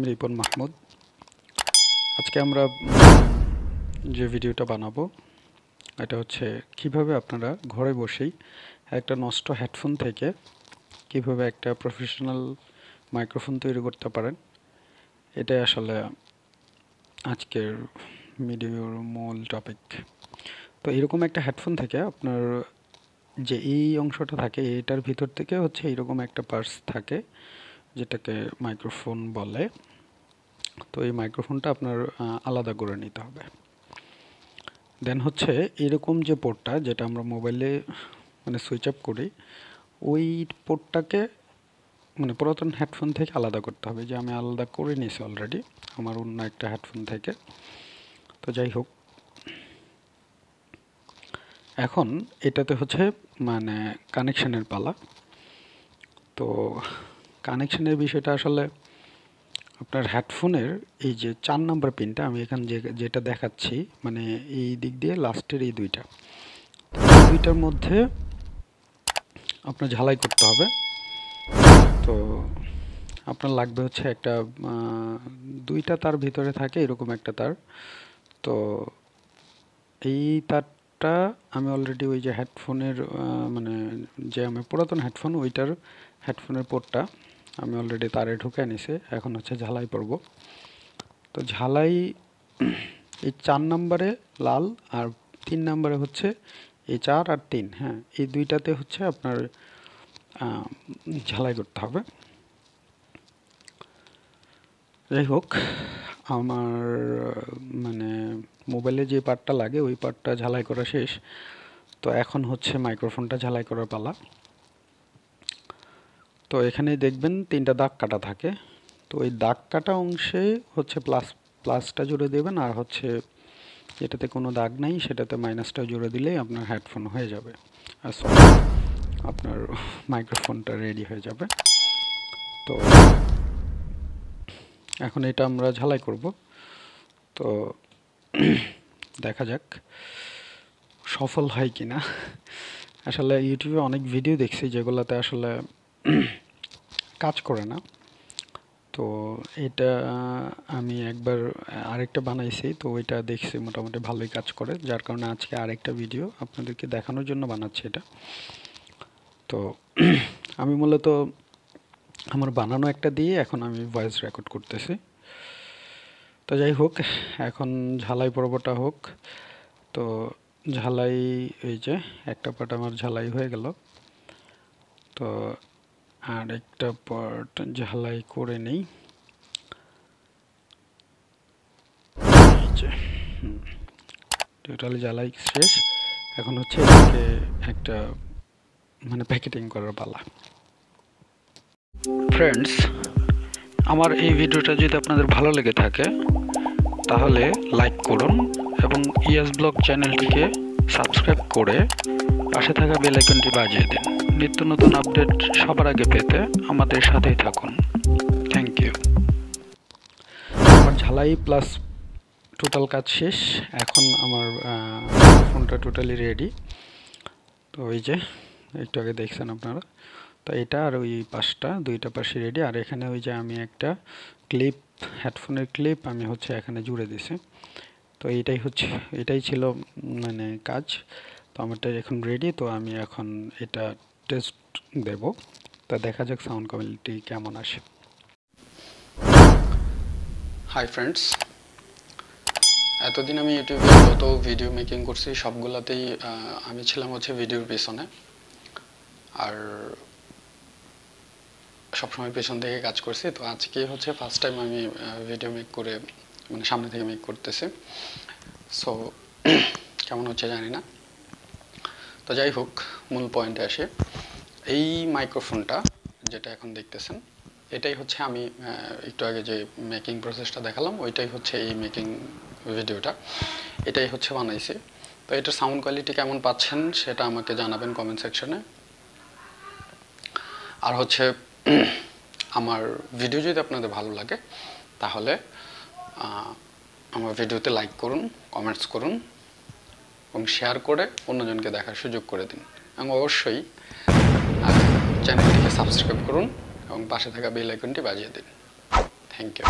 রিপন মাহমুদ। আজকে আমরা যে ভিডিওটা বানাবো এটা হচ্ছে কিভাবে আপনারা ঘরে বসেই একটা নষ্ট হেডফোন থেকে কিভাবে একটা প্রফেশনাল মাইক্রোফোন তৈরি করতে পারেন। এটাই আসলে আজকের ভিডিওর মূল টপিক। তো এরকম একটা হেডফোন থেকে আপনার যে এই অংশটা থাকে এটার ভিতর থেকে হচ্ছে এরকম একটা পার্টস থাকে যেটাকে মাইক্রোফোন বলে। তো এই মাইক্রোফোনটা আপনার আলাদা করে নিতে হবে। দেন হচ্ছে এরকম যে পোর্টটা যেটা আমরা মোবাইলে সুইচ অফ করি, ওই পোর্টটাকে পুরাতন হেডফোন থেকে আলাদা করতে হবে। যে আমি আলাদা করে নিয়েছি অলরেডি আমার অন্য একটা হেডফোন থেকে। তো যাই হোক, এখন এটাতে হচ্ছে কানেকশনের পালা। তো কানেকশনের বিষয়টা আসলে আপনার হেডফোনের এই যে 4 নাম্বার পিনটা আমি এখানে যেটা দেখাচ্ছি, এই দিক দিয়ে লাস্টের এই দুইটার মধ্যে আপনার ঝালাই করতে হবে। তো আপনার লাগবে হচ্ছে একটা দুইটা তার ভিতরে থাকে এরকম একটা তার। তো এই তারটা আমি অলরেডি ওই যে হেডফোনের যে আমি পুরাতন হেডফোন ওইটার হেডফোনের পোর্টটা আমি অলরেডি তারে ঢুকে নিছি। এখন হচ্ছে ঝালাই করব। তো ঝালাই এই 4 নম্বরে লাল আর 3 নম্বরে হচ্ছে এই 4 আর 3, হ্যাঁ, এই দুইটাতে হচ্ছে আপনার ঝালাই করতে হবে। যাই হোক, আমার মোবাইলে যে পার্টটা লাগে ওই পার্টটা ঝালাই করা শেষ। তো এখন হচ্ছে মাইক্রোফোনটা ঝালাই করার পালা। তো এখানে দেখবেন 3টা দাগ কাটা থাকে। তো ওই দাগ কাটা অংশে হচ্ছে প্লাসটা জুড়ে দেবেন, আর হচ্ছে যেটাতে কোনো দাগ নাই সেটাতে মাইনাসটা জুড়ে দিলেই আপনার হেডফোন হয়ে যাবে, আর আপনার মাইক্রোফোনটা রেডি হয়ে যাবে। তো এখন এটা আমরা ঝালাই করব। তো দেখা যাক সফল হয় কিনা। আসলে ইউটিউবে অনেক ভিডিও দেখছি যেগুলোতে আসলে কাজ করে না। তো এটা আমি একবার আরেকটা বানাইছি, তো ওইটা দেখছি মোটামুটি ভালোই কাজ করে, যার কারণে আজকে আরেকটা ভিডিও আপনাদেরকে দেখানোর জন্য বানাচ্ছি এটা। তো আমি মূলত আমার বানানো একটা দিয়ে এখন আমি ভয়েস রেকর্ড করতেছি। তো যাই হোক, এখন ঝালাই পর্বটা হোক। তো ঝালাই, এই যে একটা পার্ট আমার ঝালাই হয়ে গেল। তো আর একটা পার্ট ঝালাই করে নেই। টোটালি ঝালাই শেষ। এখন হচ্ছে এটাকে একটা প্যাকেটিং করার পালা। ফ্রেন্ডস, আমার এই ভিডিওটা যদি আপনাদের ভালো লেগে থাকে তাহলে লাইক করুন এবং ইয়াস ব্লগ চ্যানেলটিকে সাবস্ক্রাইব করে পাশে থাকা বেল আইকনটি বাজিয়ে দিন। নিত্য নতুন আপডেট সবার আগে পেতে আমাদের সাথেই থাকুন। Thank you. আমার ঝালাই প্লাস টোটাল কাজ শেষ। এখন আমার ফোনটা টোটালি রেডি। তো ওই যে একটু আগে দেখছেন আপনারা। তো এটা আর ওই পাশটা, দুইটা পাশে রেডি। আর এখানে ওই যে আমি একটা ক্লিপ, হেডফোনের ক্লিপ আমি হচ্ছে এখানে জুড়ে দিছি। তো এটাই ছিল কাজ। তো আমারটা এখন রেডি। তো আমি এখন এটা টেস্ট দেব। তা দেখা যাক সাউন্ড কোয়ালিটি কেমন আসে। হাই ফ্রেন্ডস, এতদিন আমি ইউটিউবে যত ভিডিও মেকিং করছি সবগুলাতেই আমি ছিলাম হচ্ছে ভিডিওর পেছনে, আর সবসময় পেছন থেকে কাজ করছি। তো আজকে হচ্ছে ফার্স্ট টাইম আমি ভিডিও মেক করে সামনে থেকে মেক করতেছি। সো কেমন হচ্ছে জানি না। তো যাই হোক, মূল পয়েন্টে আসে। এই মাইক্রোফোনটা যেটা এখন দেখতেছেন, এটাই হচ্ছে আমি একটু আগে যে মেকিং প্রসেসটা দেখালাম ওইটাই হচ্ছে এই মেকিং ভিডিওটা, এটাই হচ্ছে বানাইছি। তো এটার সাউন্ড কোয়ালিটি কেমন পাচ্ছেন সেটা আমাকে জানাবেন কমেন্ট সেকশনে। আর হচ্ছে আমার ভিডিও যদি আপনাদের ভালো লাগে তাহলে আমার ভিডিওতে লাইক করুন, কমেন্টস করুন এবং শেয়ার করে অন্যজনকে দেখার সুযোগ করে দিন। এবং অবশ্যই চ্যানেলটিকে সাবস্ক্রাইব করুন এবং পাশে থাকা বেল আইকনটি বাজিয়ে দিন। Thank you.